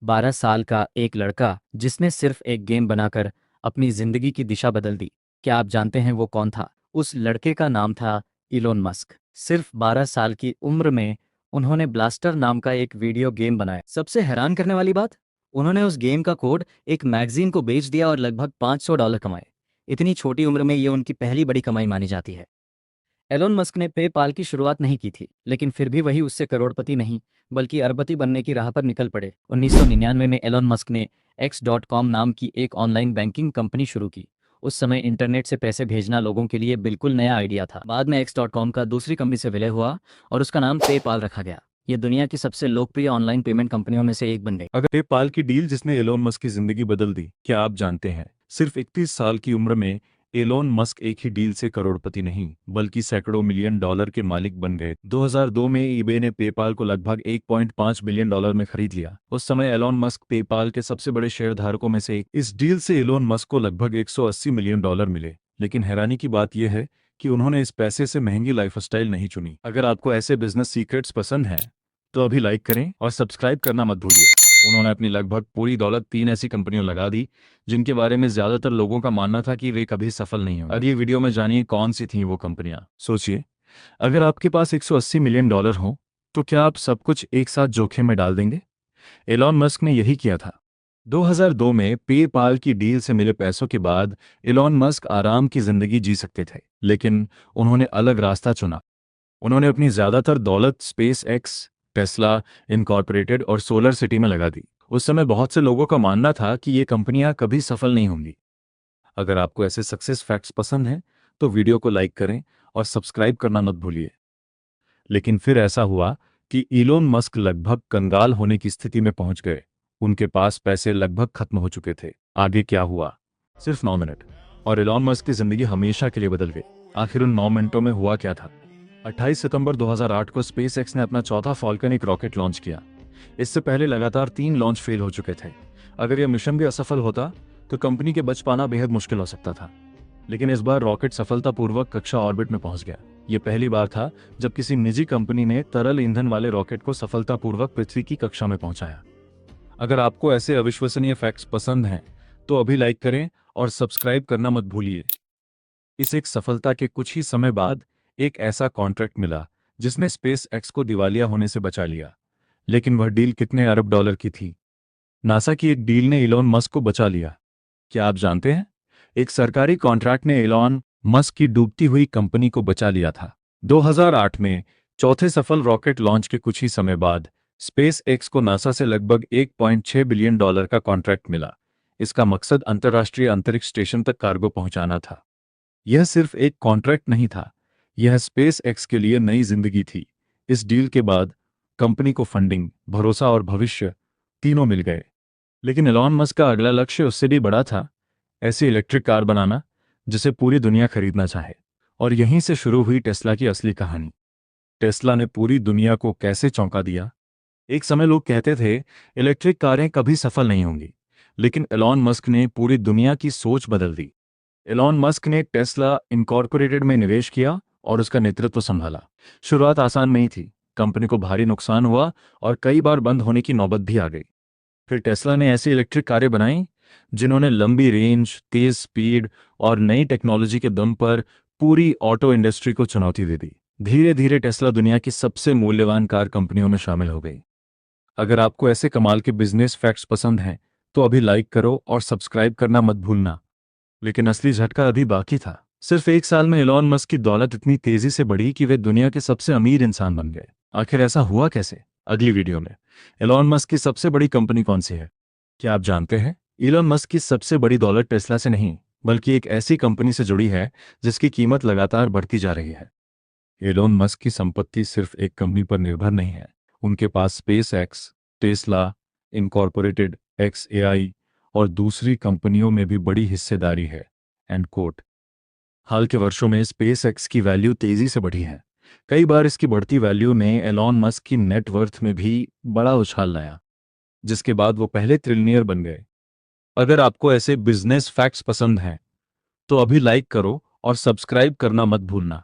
12 साल का एक लड़का जिसने सिर्फ एक गेम बनाकर अपनी जिंदगी की दिशा बदल दी। क्या आप जानते हैं वो कौन था? उस लड़के का नाम था इलोन मस्क। सिर्फ 12 साल की उम्र में उन्होंने ब्लास्टर नाम का एक वीडियो गेम बनाया। सबसे हैरान करने वाली बात, उन्होंने उस गेम का कोड एक मैगजीन को बेच दिया और लगभग $500 कमाए। इतनी छोटी उम्र में ये उनकी पहली बड़ी कमाई मानी जाती है। एलोन मस्क ने पेपाल की शुरुआत नहीं की थी, लेकिन फिर भी वही उससे करोड़पति नहीं बल्कि अरबपति बनने की राह पर निकल पड़े। 1999 में एलोन मस्क ने X.com नाम की एक ऑनलाइन बैंकिंग कंपनी शुरू की। उस समय इंटरनेट से पैसे भेजना लोगों के लिए बिल्कुल नया आइडिया था। बाद में X.com का दूसरी कंपनी से विलय हुआ और उसका नाम पेपाल रखा गया। ये दुनिया की सबसे लोकप्रिय ऑनलाइन पेमेंट कंपनियों में से एक बन गई। अगर पेपाल की डील जिसने एलोन मस्क की जिंदगी बदल दी, क्या आप जानते हैं सिर्फ 31 साल की उम्र में एलोन मस्क एक ही डील से करोड़पति नहीं बल्कि सैकड़ों मिलियन डॉलर के मालिक बन गए। 2002 में ईबे ने पेपाल को लगभग 1.5 बिलियन डॉलर में खरीद लिया। उस समय एलोन मस्क पेपाल के सबसे बड़े शेयरधारकों में से एक। इस डील से एलोन मस्क को लगभग 180 मिलियन डॉलर मिले। लेकिन हैरानी की बात यह है कि उन्होंने इस पैसे से महंगी लाइफस्टाइल नहीं चुनी। अगर आपको ऐसे बिजनेस सीक्रेट्स पसंद हैं तो अभी लाइक करें और सब्सक्राइब करना मत भूलिए। उन्होंने अपनी लगभग पूरी दौलत 3 ऐसी कंपनियों लगा दी जिनके बारे में ज्यादातर लोगों का मानना था कि वे कभी सफल नहीं होंगे। अब ये वीडियो में जानिए कौन सी थी वो कंपनियां। सोचिए, अगर आपके पास 180 मिलियन डॉलर हो तो क्या आप सब कुछ एक साथ जोखिम में डाल देंगे? एलॉन मस्क ने यही किया था। 2002 में पेपाल की डील से मिले पैसों के बाद एलॉन मस्क आराम की जिंदगी जी सकते थे, लेकिन उन्होंने अलग रास्ता चुना। उन्होंने अपनी ज्यादातर दौलत स्पेस एक्स, टेस्ला इनकॉर्पोरेटेड और सोलर सिटी में लगा दी। उस समय बहुत से लोगों का मानना था कि ये कंपनियां कभी सफल नहीं होंगी। अगर आपको ऐसे सक्सेस फैक्ट्स पसंद हैं तो वीडियो को लाइक करें और सब्सक्राइब करना मत भूलिए। लेकिन फिर ऐसा हुआ कि इलोन मस्क लगभग कंगाल होने की स्थिति में पहुंच गए। उनके पास पैसे लगभग खत्म हो चुके थे। आगे क्या हुआ? सिर्फ 9 मिनट और इलोन मस्क की जिंदगी हमेशा के लिए बदल गई। आखिर उन 9 मिनटों में हुआ क्या था? 28 सितंबर 2008 को स्पेसएक्स ने अपना चौथा फॉल्कन एक रॉकेट लॉन्च किया। इससे पहले लगातार 3 लॉन्च फेल हो चुके थे। अगर यह मिशन भी असफल होता तो कंपनी के बच पाना बेहद मुश्किल हो सकता था। लेकिन इस बार रॉकेट सफलतापूर्वक कक्षा ऑर्बिट में पहुंच गया। यह पहली बार था जब किसी निजी कंपनी ने तरल ईंधन वाले रॉकेट को सफलतापूर्वक पृथ्वी की कक्षा में पहुंचाया। अगर आपको ऐसे अविश्वसनीय फैक्ट्स पसंद हैं तो अभी लाइक करें और सब्सक्राइब करना मत भूलिए। इस एक सफलता के कुछ ही समय बाद एक ऐसा कॉन्ट्रैक्ट मिला जिसने स्पेस एक्स को दिवालिया होने से बचा लिया। लेकिन वह डील कितने अरब डॉलर की थी? नासा की एक डील ने इलोन मस्क को बचा लिया। क्या आप जानते हैं? एक सरकारी कॉन्ट्रैक्ट ने इलोन मस्क की डूबती हुई कंपनी को बचा लिया था। 2008 में चौथे सफल रॉकेट लॉन्च के कुछ ही समय बाद स्पेस एक्स को नासा से लगभग 1.6 बिलियन डॉलर का कॉन्ट्रैक्ट मिला। इसका मकसद अंतर्राष्ट्रीय अंतरिक्ष स्टेशन तक कार्गो पहुंचाना था। यह सिर्फ एक कॉन्ट्रैक्ट नहीं था, यह स्पेस एक्स के लिए नई जिंदगी थी। इस डील के बाद कंपनी को फंडिंग, भरोसा और भविष्य तीनों मिल गए। लेकिन एलॉन मस्क का अगला लक्ष्य उससे भी बड़ा था, ऐसी इलेक्ट्रिक कार बनाना जिसे पूरी दुनिया खरीदना चाहे। और यहीं से शुरू हुई टेस्ला की असली कहानी। टेस्ला ने पूरी दुनिया को कैसे चौंका दिया। एक समय लोग कहते थे इलेक्ट्रिक कारें कभी सफल नहीं होंगी, लेकिन एलॉन मस्क ने पूरी दुनिया की सोच बदल दी। एलॉन मस्क ने टेस्ला इनकॉर्पोरेटेड में निवेश किया और उसका नेतृत्व संभाला। शुरुआत आसान नहीं थी, कंपनी को भारी नुकसान हुआ और कई बार बंद होने की नौबत भी आ गई। फिर टेस्ला ने ऐसी इलेक्ट्रिक कारें बनाई जिन्होंने लंबी रेंज, तेज स्पीड और नई टेक्नोलॉजी के दम पर पूरी ऑटो इंडस्ट्री को चुनौती दे दी। धीरे धीरे टेस्ला दुनिया की सबसे मूल्यवान कार कंपनियों में शामिल हो गई। अगर आपको ऐसे कमाल के बिजनेस फैक्ट्स पसंद हैं तो अभी लाइक करो और सब्सक्राइब करना मत भूलना। लेकिन असली झटका अभी बाकी था। सिर्फ एक साल में एलॉन मस्क की दौलत इतनी तेजी से बढ़ी कि वे दुनिया के सबसे अमीर इंसान बन गए। आखिर ऐसा हुआ कैसे? अगली वीडियो में। एलॉन मस्क की सबसे बड़ी कंपनी कौन सी है? क्या आप जानते हैं? एलॉन मस्क की सबसे बड़ी दौलत टेस्ला से नहीं बल्कि एक ऐसी कंपनी से जुड़ी है जिसकी कीमत लगातार बढ़ती जा रही है। एलॉन मस्क की संपत्ति सिर्फ एक कंपनी पर निर्भर नहीं है। उनके पास SpaceX, Tesla incorporated, XAI और दूसरी कंपनियों में भी बड़ी हिस्सेदारी है। And quote. हाल के वर्षों में स्पेस एक्स की वैल्यू तेजी से बढ़ी है। कई बार इसकी बढ़ती वैल्यू ने एलॉन मस्क की नेटवर्थ में भी बड़ा उछाल लाया, जिसके बाद वो पहले ट्रिलियनियर बन गए। अगर आपको ऐसे बिजनेस फैक्ट्स पसंद हैं तो अभी लाइक करो और सब्सक्राइब करना मत भूलना।